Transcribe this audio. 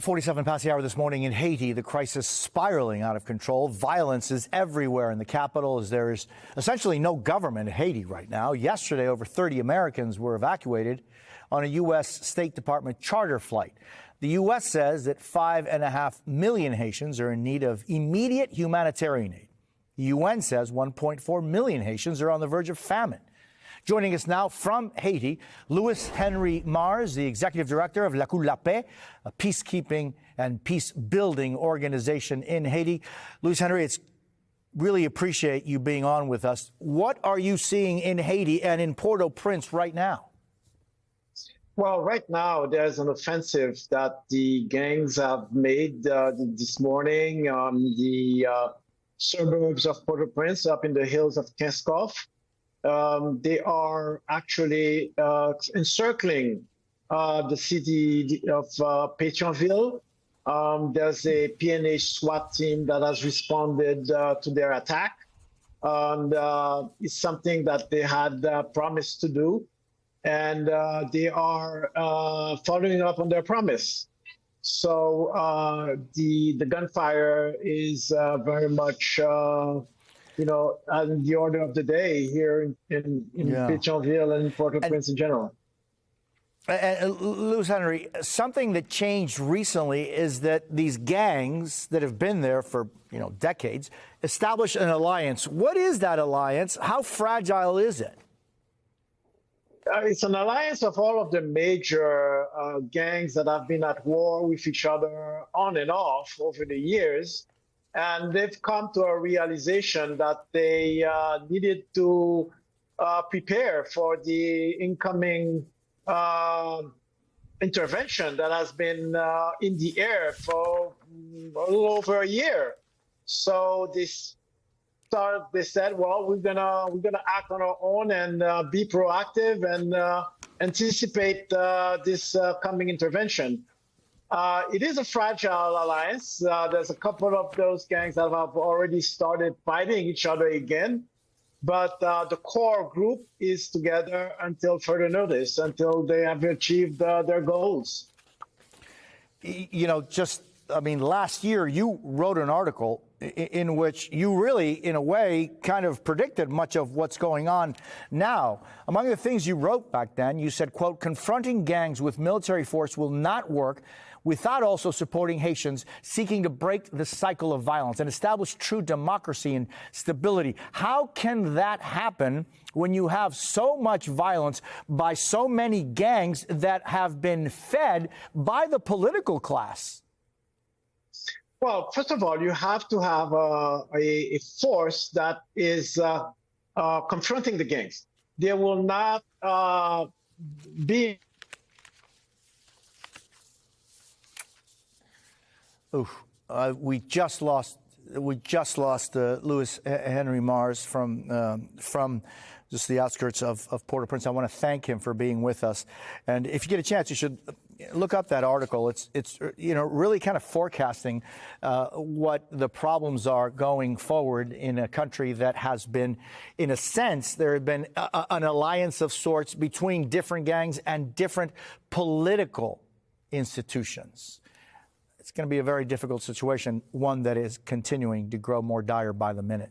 47 past the hour this morning in Haiti, the crisis spiraling out of control. Violence is everywhere in the capital as there is essentially no government in Haiti right now. Yesterday, over 30 Americans were evacuated on a U.S. State Department charter flight. The U.S. says that 5.5 million Haitians are in need of immediate humanitarian aid. The UN says 1.4 million Haitians are on the verge of famine. Joining us now from Haiti, Louis Henry Mars, the executive director of La Coup La Paix, a peacekeeping and peace-building organization in Haiti. Louis Henry, it's really appreciate you being on with us. What are you seeing in Haiti and in Port-au-Prince right now? Well, right now, there's an offensive that the gangs have made this morning on the suburbs of Port-au-Prince, up in the hills of Kinskov. They are actually encircling the city of Pétionville. There's a PNH SWAT team that has responded to their attack. And it's something that they had promised to do. And they are following up on their promise. So the gunfire is very much on the order of the day here in Pétionville and Port-au-Prince in general. And Louis Henry, something that changed recently is that these gangs that have been there for decades established an alliance. What is that alliance? How fragile is it? It's an alliance of all of the major gangs that have been at war with each other on and off over the years. And they've come to a realization that they needed to prepare for the incoming intervention that has been in the air for a little over a year. So they said, well, we're gonna act on our own and be proactive and anticipate this coming intervention. It is a fragile alliance. There's a couple of those gangs that have already started fighting each other again. But the core group is together until further notice, until they have achieved their goals. Last year you wrote an article in which you really, in a way, kind of predicted much of what's going on now. Among the things you wrote back then, you said, quote, confronting gangs with military force will not work without also supporting Haitians seeking to break the cycle of violence and establish true democracy and stability. How can that happen when you have so much violence by so many gangs that have been fed by the political class? Well, first of all, you have to have a force that is confronting the gangs. There will not be. We just lost Louis Henry Mars from just the outskirts of Port-au-Prince. I want to thank him for being with us. And if you get a chance, you should look up that article. It's really kind of forecasting what the problems are going forward in a country that has been, in a sense, there had been an alliance of sorts between different gangs and different political institutions. It's going to be a very difficult situation, one that is continuing to grow more dire by the minute.